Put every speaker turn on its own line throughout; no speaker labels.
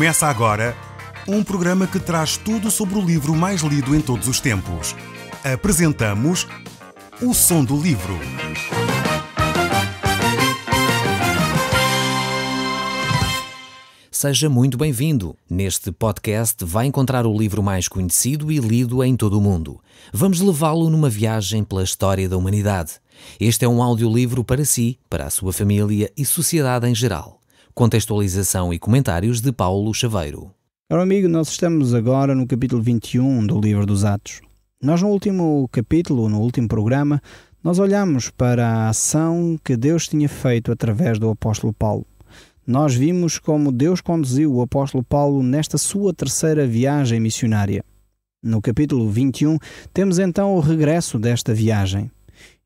Começa agora um programa que traz tudo sobre o livro mais lido em todos os tempos. Apresentamos O Som do Livro.
Seja muito bem-vindo. Neste podcast vai encontrar o livro mais conhecido e lido em todo o mundo. Vamos levá-lo numa viagem pela história da humanidade. Este é um audiolivro para si, para a sua família e sociedade em geral. Contextualização e comentários de Paulo Chaveiro.
Caro amigo, nós estamos agora no capítulo 21 do livro dos Atos. Nós no último capítulo, no último programa, nós olhamos para a ação que Deus tinha feito através do apóstolo Paulo. Nós vimos como Deus conduziu o apóstolo Paulo nesta sua terceira viagem missionária. No capítulo 21 temos então o regresso desta viagem.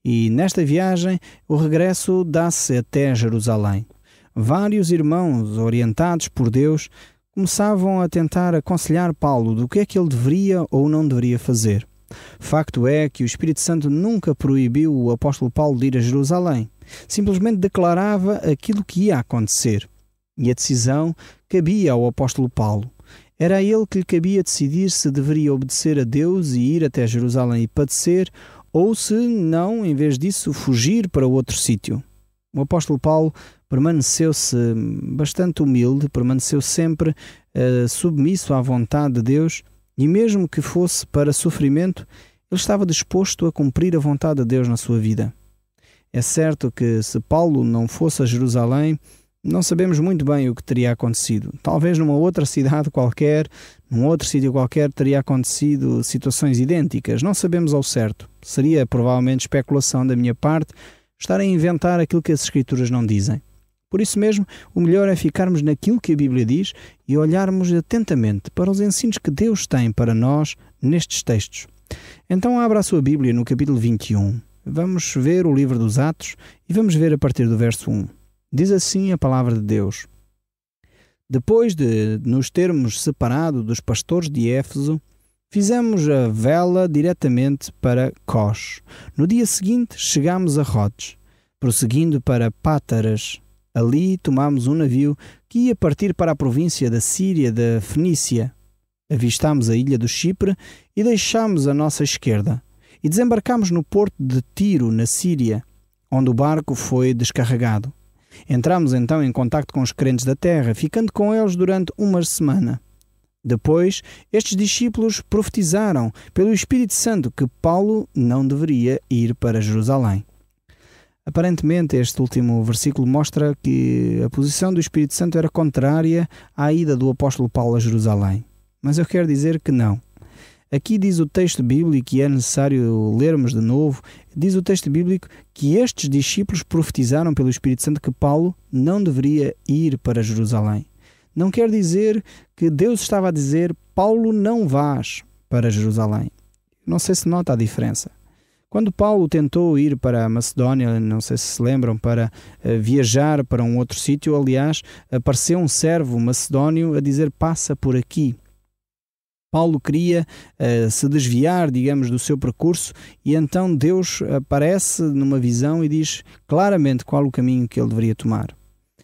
E nesta viagem o regresso dá-se até Jerusalém. Vários irmãos, orientados por Deus, começavam a tentar aconselhar Paulo do que é que ele deveria ou não deveria fazer. Facto é que o Espírito Santo nunca proibiu o apóstolo Paulo de ir a Jerusalém. Simplesmente declarava aquilo que ia acontecer. E a decisão cabia ao apóstolo Paulo. Era a ele que lhe cabia decidir se deveria obedecer a Deus e ir até Jerusalém e padecer, ou se não, em vez disso, fugir para outro sítio. O apóstolo Paulo permaneceu-se bastante humilde, permaneceu sempre submisso à vontade de Deus, e mesmo que fosse para sofrimento, ele estava disposto a cumprir a vontade de Deus na sua vida. É certo que se Paulo não fosse a Jerusalém, não sabemos muito bem o que teria acontecido. Talvez numa outra cidade qualquer, num outro sítio qualquer, teria acontecido situações idênticas. Não sabemos ao certo. Seria provavelmente especulação da minha parte estar a inventar aquilo que as Escrituras não dizem. Por isso mesmo, o melhor é ficarmos naquilo que a Bíblia diz e olharmos atentamente para os ensinos que Deus tem para nós nestes textos. Então abra a sua Bíblia no capítulo 21. Vamos ver o livro dos Atos e vamos ver a partir do verso 1. Diz assim a palavra de Deus. Depois de nos termos separado dos pastores de Éfeso, fizemos a vela diretamente para Cos. No dia seguinte chegámos a Rodes, prosseguindo para Pátaras. Ali tomámos um navio que ia partir para a província da Síria da Fenícia. Avistámos a ilha do Chipre e deixámos a nossa esquerda. E desembarcámos no porto de Tiro, na Síria, onde o barco foi descarregado. Entramos então em contacto com os crentes da terra, ficando com eles durante uma semana. Depois, estes discípulos profetizaram pelo Espírito Santo que Paulo não deveria ir para Jerusalém. Aparentemente, este último versículo mostra que a posição do Espírito Santo era contrária à ida do apóstolo Paulo a Jerusalém. Mas eu quero dizer que não. Aqui diz o texto bíblico, e é necessário lermos de novo, diz o texto bíblico que estes discípulos profetizaram pelo Espírito Santo que Paulo não deveria ir para Jerusalém. Não quer dizer que Deus estava a dizer, Paulo, não vás para Jerusalém. Não sei se nota a diferença. Quando Paulo tentou ir para a Macedónia, não sei se se lembram, para viajar para um outro sítio, aliás, apareceu um servo macedónio a dizer, passa por aqui. Paulo queria se desviar, digamos, do seu percurso, e então Deus aparece numa visão e diz claramente qual o caminho que ele deveria tomar.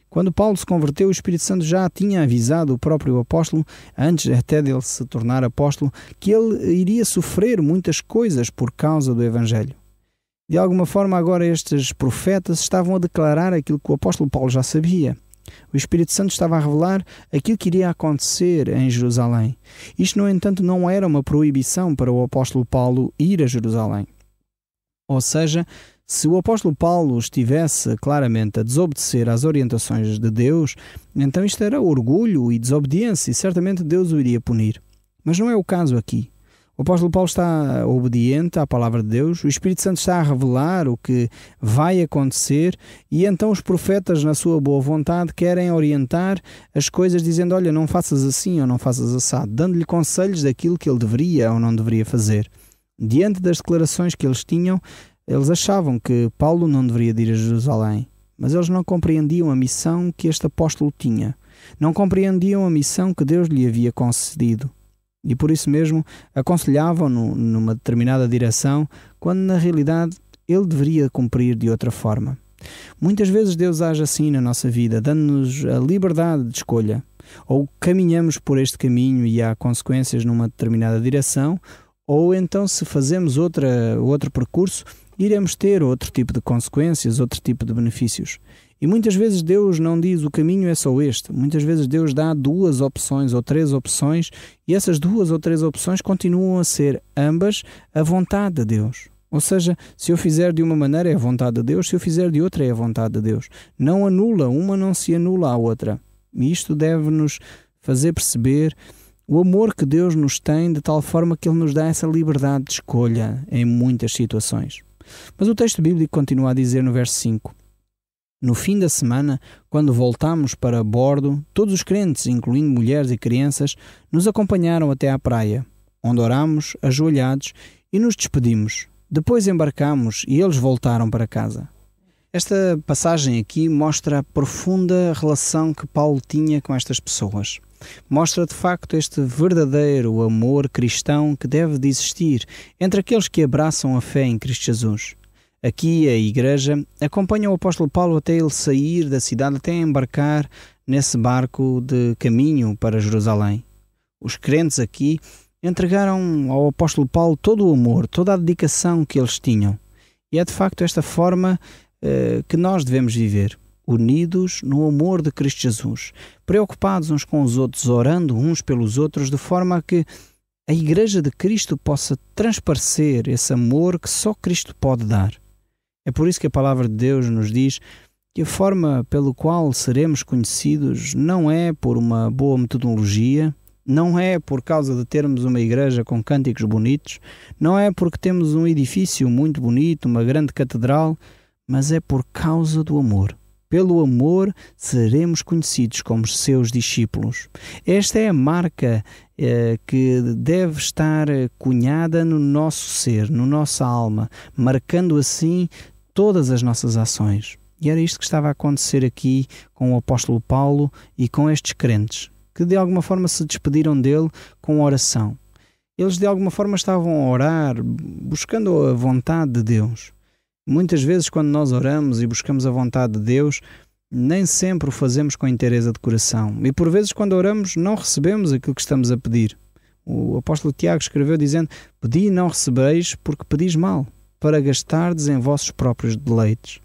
Quando Paulo se converteu, o Espírito Santo já tinha avisado o próprio apóstolo, antes até dele se tornar apóstolo, que ele iria sofrer muitas coisas por causa do Evangelho. De alguma forma, agora estes profetas estavam a declarar aquilo que o apóstolo Paulo já sabia. O Espírito Santo estava a revelar aquilo que iria acontecer em Jerusalém. Isto, no entanto, não era uma proibição para o apóstolo Paulo ir a Jerusalém. Ou seja, se o apóstolo Paulo estivesse claramente a desobedecer às orientações de Deus, então isto era orgulho e desobediência e certamente Deus o iria punir. Mas não é o caso aqui. O apóstolo Paulo está obediente à palavra de Deus, o Espírito Santo está a revelar o que vai acontecer e então os profetas, na sua boa vontade, querem orientar as coisas dizendo, olha, não faças assim ou não faças assado, dando-lhe conselhos daquilo que ele deveria ou não deveria fazer. Diante das declarações que eles tinham, eles achavam que Paulo não deveria ir a Jerusalém, mas eles não compreendiam a missão que este apóstolo tinha. Não compreendiam a missão que Deus lhe havia concedido. E por isso mesmo aconselhavam-no numa determinada direção, quando na realidade ele deveria cumprir de outra forma. Muitas vezes Deus age assim na nossa vida, dando-nos a liberdade de escolha. Ou caminhamos por este caminho e há consequências numa determinada direção, ou então se fazemos outro percurso, iremos ter outro tipo de consequências, outro tipo de benefícios. E muitas vezes Deus não diz o caminho é só este. Muitas vezes Deus dá 2 opções ou 3 opções e essas 2 ou 3 opções continuam a ser ambas a vontade de Deus. Ou seja, se eu fizer de uma maneira é a vontade de Deus, se eu fizer de outra é a vontade de Deus. Não anula, uma não se anula à outra. E isto deve-nos fazer perceber o amor que Deus nos tem de tal forma que Ele nos dá essa liberdade de escolha em muitas situações. Mas o texto bíblico continua a dizer no verso 5: no fim da semana, quando voltámos para bordo, todos os crentes, incluindo mulheres e crianças, nos acompanharam até à praia, onde orámos, ajoelhados, e nos despedimos. Depois embarcámos e eles voltaram para casa. Esta passagem aqui mostra a profunda relação que Paulo tinha com estas pessoas. Mostra de facto este verdadeiro amor cristão que deve de existir entre aqueles que abraçam a fé em Cristo Jesus. Aqui a igreja acompanha o apóstolo Paulo até ele sair da cidade, até embarcar nesse barco de caminho para Jerusalém. Os crentes aqui entregaram ao apóstolo Paulo todo o amor, toda a dedicação que eles tinham. E é de facto esta forma que nós devemos viver, unidos no amor de Cristo Jesus, preocupados uns com os outros, orando uns pelos outros, de forma a que a igreja de Cristo possa transparecer esse amor que só Cristo pode dar. É por isso que a palavra de Deus nos diz que a forma pelo qual seremos conhecidos não é por uma boa metodologia, não é por causa de termos uma igreja com cânticos bonitos, não é porque temos um edifício muito bonito, uma grande catedral, mas é por causa do amor. Pelo amor seremos conhecidos como seus discípulos. Esta é a marca que deve estar cunhada no nosso ser, na nossa alma, marcando assim todas as nossas ações. E era isto que estava a acontecer aqui com o apóstolo Paulo e com estes crentes, que de alguma forma se despediram dele com oração. Eles de alguma forma estavam a orar, buscando a vontade de Deus. Muitas vezes quando nós oramos e buscamos a vontade de Deus, nem sempre o fazemos com inteireza de coração. E por vezes quando oramos não recebemos aquilo que estamos a pedir. O apóstolo Tiago escreveu dizendo: pedi e não recebeis porque pedis mal, para gastardes em vossos próprios deleites.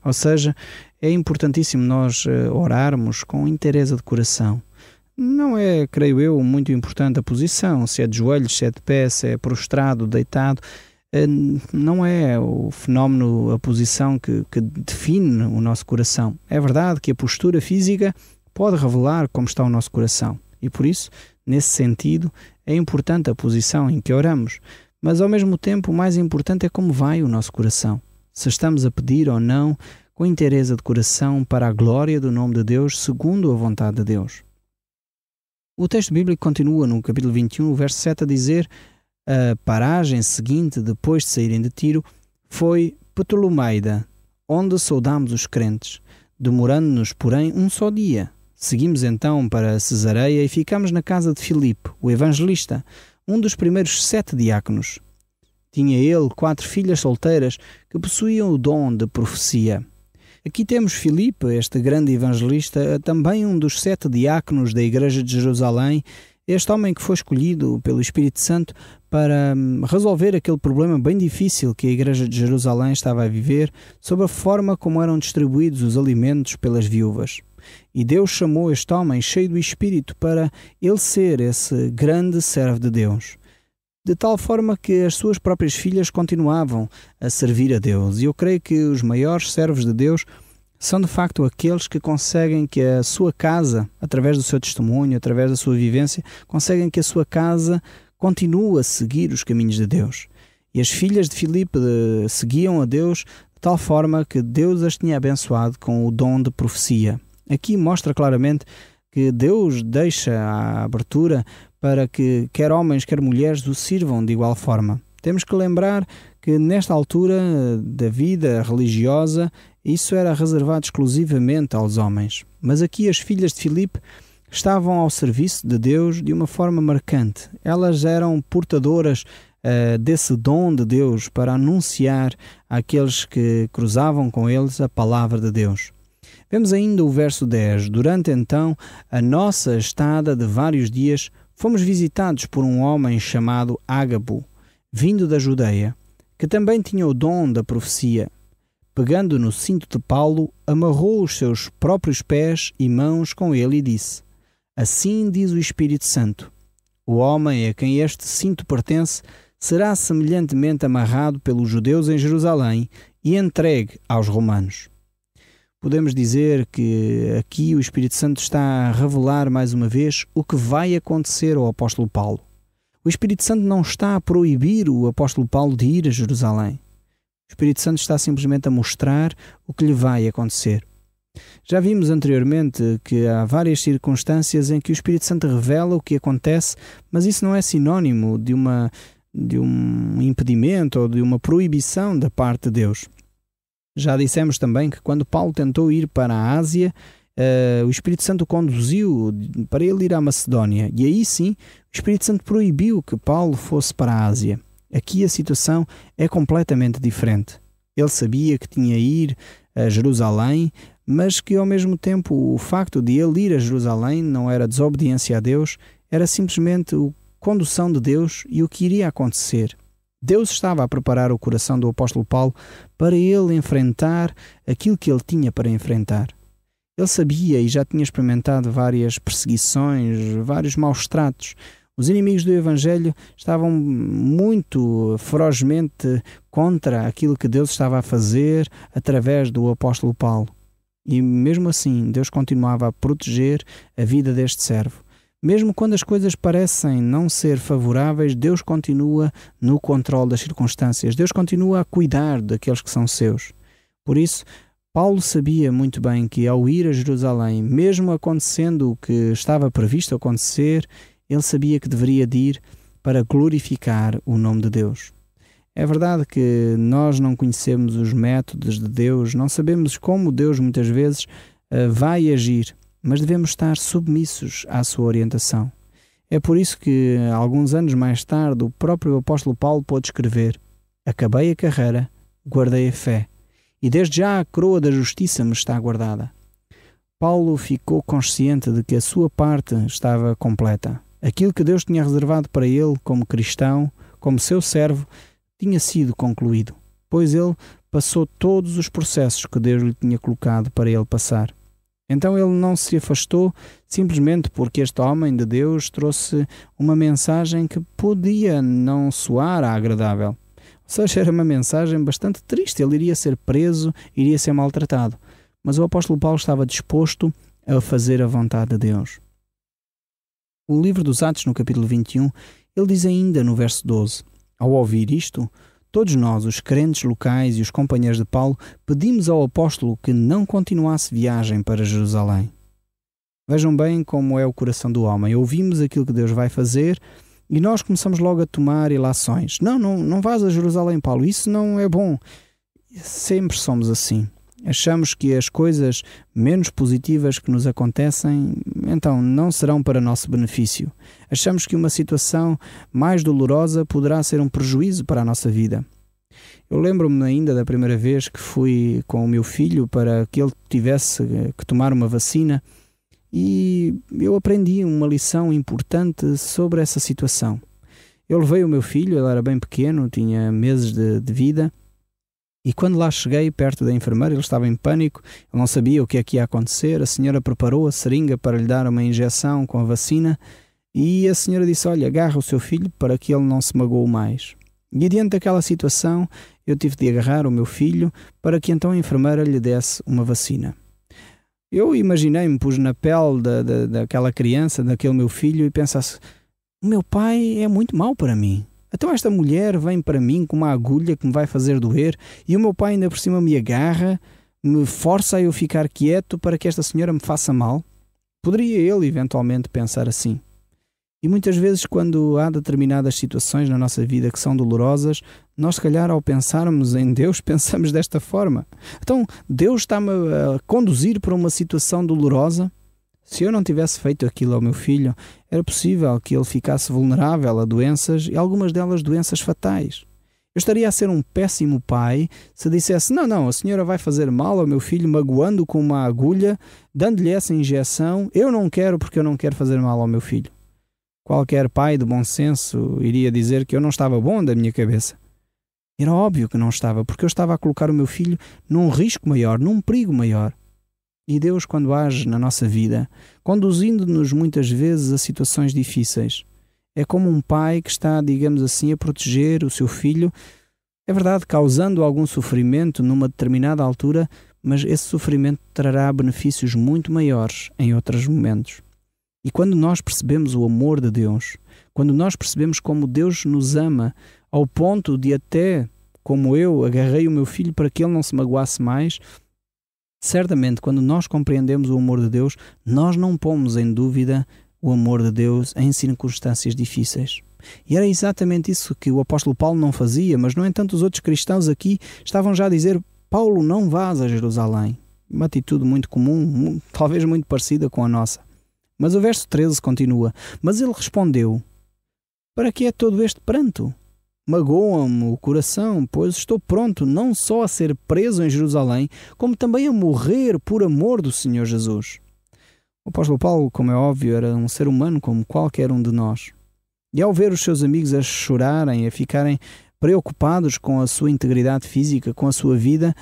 Ou seja, é importantíssimo nós orarmos com inteireza de coração. Não é, creio eu, muito importante a posição, se é de joelhos, se é de pé, se é prostrado, deitado. Não é o fenómeno, a posição que define o nosso coração. É verdade que a postura física pode revelar como está o nosso coração. E por isso, nesse sentido, é importante a posição em que oramos. Mas ao mesmo tempo, o mais importante é como vai o nosso coração. Se estamos a pedir ou não, com inteireza de coração, para a glória do nome de Deus, segundo a vontade de Deus. O texto bíblico continua no capítulo 21, verso 7, a dizer: a paragem seguinte, depois de saírem de Tiro, foi Ptolomaida, onde saudámos os crentes, demorando-nos, porém, um só dia. Seguimos então para Cesareia e ficámos na casa de Filipe, o evangelista, um dos primeiros 7 diáconos. Tinha ele 4 filhas solteiras que possuíam o dom de profecia. Aqui temos Filipe, este grande evangelista, também um dos 7 diáconos da igreja de Jerusalém, este homem que foi escolhido pelo Espírito Santo para resolver aquele problema bem difícil que a igreja de Jerusalém estava a viver sobre a forma como eram distribuídos os alimentos pelas viúvas. E Deus chamou este homem cheio do Espírito para ele ser esse grande servo de Deus. De tal forma que as suas próprias filhas continuavam a servir a Deus. E eu creio que os maiores servos de Deus são de facto aqueles que conseguem que a sua casa, através do seu testemunho, através da sua vivência, conseguem que a sua casa continue a seguir os caminhos de Deus. E as filhas de Filipe seguiam a Deus de tal forma que Deus as tinha abençoado com o dom de profecia. Aqui mostra claramente que Deus deixa a abertura para que quer homens, quer mulheres o sirvam de igual forma. Temos que lembrar que nesta altura da vida religiosa isso era reservado exclusivamente aos homens. Mas aqui as filhas de Filipe estavam ao serviço de Deus de uma forma marcante. Elas eram portadoras desse dom de Deus para anunciar àqueles que cruzavam com eles a palavra de Deus. Vemos ainda o verso 10. Durante então a nossa estada de vários dias, fomos visitados por um homem chamado Ágabo, vindo da Judeia, que também tinha o dom da profecia. Pegando no cinto de Paulo, amarrou os seus próprios pés e mãos com ele e disse: Assim diz o Espírito Santo, o homem a quem este cinto pertence será semelhantemente amarrado pelos judeus em Jerusalém e entregue aos romanos. Podemos dizer que aqui o Espírito Santo está a revelar mais uma vez o que vai acontecer ao apóstolo Paulo. O Espírito Santo não está a proibir o apóstolo Paulo de ir a Jerusalém. O Espírito Santo está simplesmente a mostrar o que lhe vai acontecer. Já vimos anteriormente que há várias circunstâncias em que o Espírito Santo revela o que acontece, mas isso não é sinónimo de um impedimento ou de uma proibição da parte de Deus. Já dissemos também que quando Paulo tentou ir para a Ásia, o Espírito Santo o conduziu para ele ir à Macedónia. E aí sim, o Espírito Santo proibiu que Paulo fosse para a Ásia. Aqui a situação é completamente diferente. Ele sabia que tinha de ir a Jerusalém, mas que ao mesmo tempo o facto de ele ir a Jerusalém não era desobediência a Deus, era simplesmente a condução de Deus e o que iria acontecer. Deus estava a preparar o coração do apóstolo Paulo para ele enfrentar aquilo que ele tinha para enfrentar. Ele sabia e já tinha experimentado várias perseguições, vários maus tratos. Os inimigos do Evangelho estavam muito ferozmente contra aquilo que Deus estava a fazer através do apóstolo Paulo. E mesmo assim, Deus continuava a proteger a vida deste servo. Mesmo quando as coisas parecem não ser favoráveis, Deus continua no controle das circunstâncias. Deus continua a cuidar daqueles que são seus. Por isso, Paulo sabia muito bem que ao ir a Jerusalém, mesmo acontecendo o que estava previsto acontecer, ele sabia que deveria de ir para glorificar o nome de Deus. É verdade que nós não conhecemos os métodos de Deus, não sabemos como Deus muitas vezes vai agir, mas devemos estar submissos à sua orientação. É por isso que, alguns anos mais tarde, o próprio apóstolo Paulo pôde escrever: Acabei a carreira, guardei a fé, e desde já a coroa da justiça me está guardada. Paulo ficou consciente de que a sua parte estava completa. Aquilo que Deus tinha reservado para ele como cristão, como seu servo, tinha sido concluído, pois ele passou todos os processos que Deus lhe tinha colocado para ele passar. Então ele não se afastou simplesmente porque este homem de Deus trouxe uma mensagem que podia não soar agradável. Ou seja, era uma mensagem bastante triste. Ele iria ser preso, iria ser maltratado. Mas o apóstolo Paulo estava disposto a fazer a vontade de Deus. O livro dos Atos, no capítulo 21, ele diz ainda no verso 12: Ao ouvir isto, todos nós, os crentes locais e os companheiros de Paulo, pedimos ao apóstolo que não continuasse viagem para Jerusalém. Vejam bem como é o coração do homem. Ouvimos aquilo que Deus vai fazer e nós começamos logo a tomar ilações. Não vás a Jerusalém, Paulo, isso não é bom. Sempre somos assim. Achamos que as coisas menos positivas que nos acontecem, então, não serão para nosso benefício. Achamos que uma situação mais dolorosa poderá ser um prejuízo para a nossa vida. Eu lembro-me ainda da primeira vez que fui com o meu filho para que ele tivesse que tomar uma vacina e eu aprendi uma lição importante sobre essa situação. Eu levei o meu filho, ele era bem pequeno, tinha meses de vida. E quando lá cheguei, perto da enfermeira, ele estava em pânico, ele não sabia o que é que ia acontecer. A senhora preparou a seringa para lhe dar uma injeção com a vacina e a senhora disse: olha, agarra o seu filho para que ele não se magoe mais. E diante daquela situação, eu tive de agarrar o meu filho para que então a enfermeira lhe desse uma vacina. Eu imaginei-me, pus na pele daquela criança, daquele meu filho e pensasse: o meu pai é muito mau para mim. Então esta mulher vem para mim com uma agulha que me vai fazer doer e o meu pai ainda por cima me agarra, me força a eu ficar quieto para que esta senhora me faça mal? Poderia ele eventualmente pensar assim. E muitas vezes quando há determinadas situações na nossa vida que são dolorosas, nós se calhar ao pensarmos em Deus pensamos desta forma. Então Deus está-me a conduzir para uma situação dolorosa? Se eu não tivesse feito aquilo ao meu filho, era possível que ele ficasse vulnerável a doenças e algumas delas doenças fatais. Eu estaria a ser um péssimo pai se dissesse: não, a senhora vai fazer mal ao meu filho magoando com uma agulha, dando-lhe essa injeção. Eu não quero porque eu não quero fazer mal ao meu filho. Qualquer pai de bom senso iria dizer que eu não estava bom da minha cabeça. Era óbvio que não estava, porque eu estava a colocar o meu filho num risco maior, num perigo maior. E Deus, quando age na nossa vida, conduzindo-nos muitas vezes a situações difíceis, é como um pai que está, digamos assim, a proteger o seu filho, é verdade, causando algum sofrimento numa determinada altura, mas esse sofrimento trará benefícios muito maiores em outros momentos. E quando nós percebemos o amor de Deus, quando nós percebemos como Deus nos ama, ao ponto de até, como eu, agarrei o meu filho para que ele não se magoasse mais, certamente, quando nós compreendemos o amor de Deus, nós não pomos em dúvida o amor de Deus em circunstâncias difíceis. E era exatamente isso que o apóstolo Paulo não fazia, mas, no entanto, os outros cristãos aqui estavam já a dizer: Paulo, não vás a Jerusalém. Uma atitude muito comum, talvez muito parecida com a nossa. Mas o verso 13 continua: mas ele respondeu: para que é todo este pranto? Magoa-me o coração, pois estou pronto não só a ser preso em Jerusalém, como também a morrer por amor do Senhor Jesus. O apóstolo Paulo, como é óbvio, era um ser humano como qualquer um de nós. E ao ver os seus amigos a chorarem, a ficarem preocupados com a sua integridade física, com a sua vida,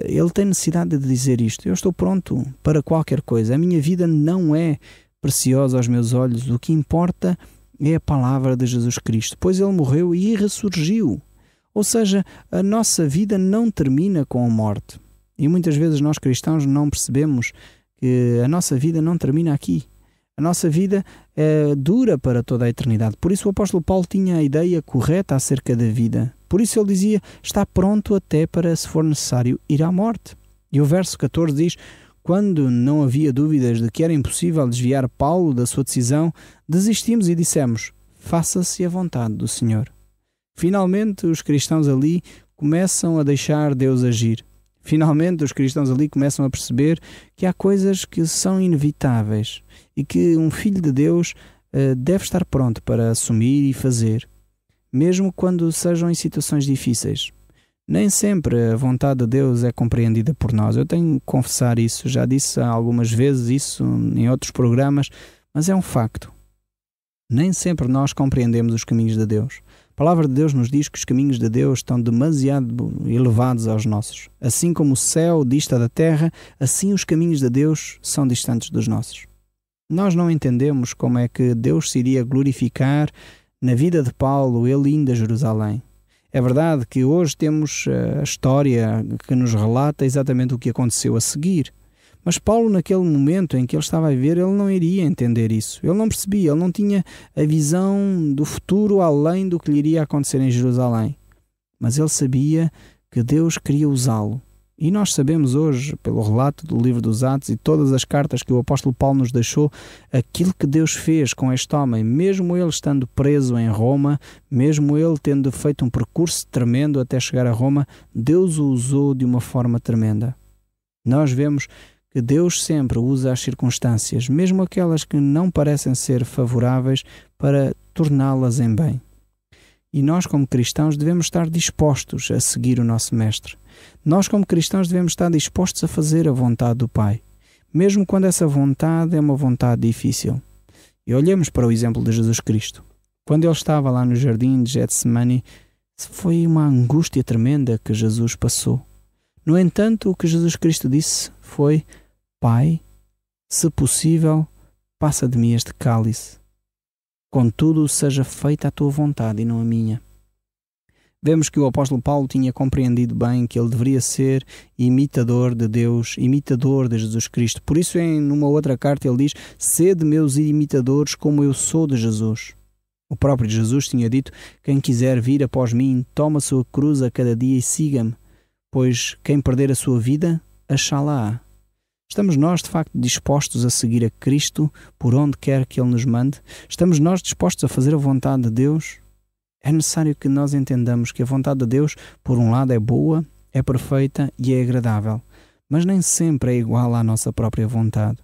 ele tem necessidade de dizer isto: eu estou pronto para qualquer coisa. A minha vida não é preciosa aos meus olhos. O que importa é a palavra de Jesus Cristo, pois ele morreu e ressurgiu. Ou seja, a nossa vida não termina com a morte. E muitas vezes nós cristãos não percebemos que a nossa vida não termina aqui. A nossa vida dura para toda a eternidade. Por isso o apóstolo Paulo tinha a ideia correta acerca da vida. Por isso ele dizia: está pronto até para, se for necessário, ir à morte. E o verso 14 diz: quando não havia dúvidas de que era impossível desviar Paulo da sua decisão, desistimos e dissemos: faça-se a vontade do Senhor. Finalmente os cristãos ali começam a deixar Deus agir. Finalmente os cristãos ali começam a perceber que há coisas que são inevitáveis e que um filho de Deus deve estar pronto para assumir e fazer, mesmo quando sejam em situações difíceis. Nem sempre a vontade de Deus é compreendida por nós. Eu tenho que confessar isso, já disse algumas vezes isso em outros programas, mas é um facto. Nem sempre nós compreendemos os caminhos de Deus. A palavra de Deus nos diz que os caminhos de Deus estão demasiado elevados aos nossos. Assim como o céu dista da terra, assim os caminhos de Deus são distantes dos nossos. Nós não entendemos como é que Deus se iria glorificar na vida de Paulo, ele indo a Jerusalém. É verdade que hoje temos a história que nos relata exatamente o que aconteceu a seguir. Mas Paulo, naquele momento em que ele estava a viver, ele não iria entender isso. Ele não percebia, ele não tinha a visão do futuro além do que lhe iria acontecer em Jerusalém. Mas ele sabia que Deus queria usá-lo. E nós sabemos hoje, pelo relato do livro dos Atos e todas as cartas que o apóstolo Paulo nos deixou, aquilo que Deus fez com este homem, mesmo ele estando preso em Roma, mesmo ele tendo feito um percurso tremendo até chegar a Roma, Deus o usou de uma forma tremenda. Nós vemos que Deus sempre usa as circunstâncias, mesmo aquelas que não parecem ser favoráveis, para torná-las em bem. E nós, como cristãos, devemos estar dispostos a seguir o nosso Mestre. Nós, como cristãos, devemos estar dispostos a fazer a vontade do Pai, mesmo quando essa vontade é uma vontade difícil. E olhemos para o exemplo de Jesus Cristo. Quando ele estava lá no jardim de Getsemane, foi uma angústia tremenda que Jesus passou. No entanto, o que Jesus Cristo disse foi: Pai, se possível, passa de mim este cálice. Contudo, seja feita a tua vontade e não a minha. Vemos que o apóstolo Paulo tinha compreendido bem que ele deveria ser imitador de Deus, imitador de Jesus Cristo. Por isso, numa outra carta, ele diz: sede meus imitadores como eu sou de Jesus. O próprio Jesus tinha dito: quem quiser vir após mim, toma a sua cruz a cada dia e siga-me, pois quem perder a sua vida, achá-la-á. Estamos nós, de facto, dispostos a seguir a Cristo por onde quer que Ele nos mande? Estamos nós dispostos a fazer a vontade de Deus? É necessário que nós entendamos que a vontade de Deus, por um lado, é boa, é perfeita e é agradável, mas nem sempre é igual à nossa própria vontade.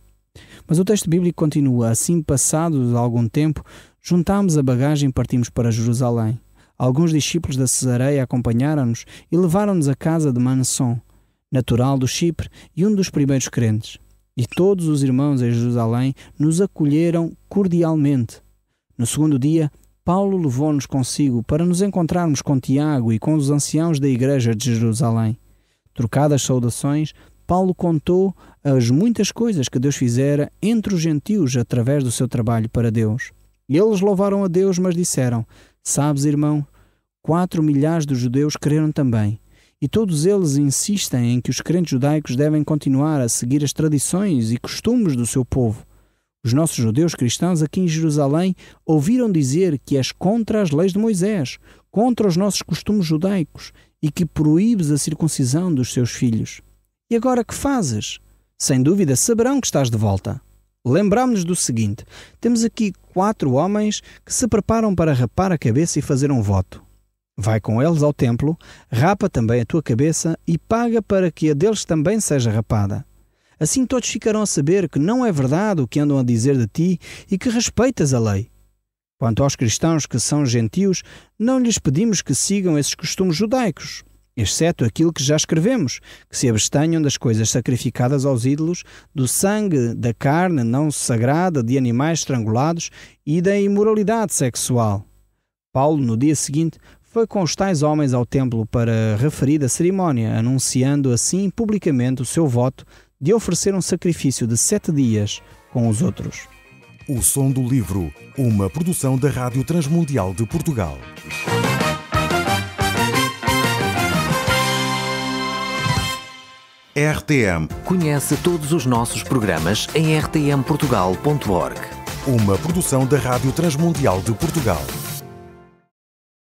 Mas o texto bíblico continua: assim, passados algum tempo, juntámos a bagagem e partimos para Jerusalém. Alguns discípulos da Cesareia acompanharam-nos e levaram-nos à casa de Mnason, natural do Chipre e um dos primeiros crentes. E todos os irmãos em Jerusalém nos acolheram cordialmente. No segundo dia, Paulo levou-nos consigo para nos encontrarmos com Tiago e com os anciãos da igreja de Jerusalém. Trocadas saudações, Paulo contou as muitas coisas que Deus fizera entre os gentios através do seu trabalho para Deus. E eles louvaram a Deus, mas disseram: sabes, irmão, 4 milhares de judeus creram também. E todos eles insistem em que os crentes judaicos devem continuar a seguir as tradições e costumes do seu povo. Os nossos judeus cristãos aqui em Jerusalém ouviram dizer que és contra as leis de Moisés, contra os nossos costumes judaicos e que proíbes a circuncisão dos seus filhos. E agora que fazes? Sem dúvida saberão que estás de volta. Lembramo-nos do seguinte: temos aqui 4 homens que se preparam para rapar a cabeça e fazer um voto. Vai com eles ao templo, rapa também a tua cabeça e paga para que a deles também seja rapada. Assim todos ficarão a saber que não é verdade o que andam a dizer de ti e que respeitas a lei. Quanto aos cristãos que são gentios, não lhes pedimos que sigam esses costumes judaicos, exceto aquilo que já escrevemos, que se abstenham das coisas sacrificadas aos ídolos, do sangue, da carne não sagrada, de animais estrangulados e da imoralidade sexual. Paulo, no dia seguinte, foi com os tais homens ao templo para a referida cerimónia, anunciando assim publicamente o seu voto de oferecer um sacrifício de 7 dias com os outros.
O Som do Livro, uma produção da Rádio Transmundial de Portugal. RTM.
Conhece todos os nossos programas em rtmportugal.org.
Uma produção da Rádio Transmundial de Portugal.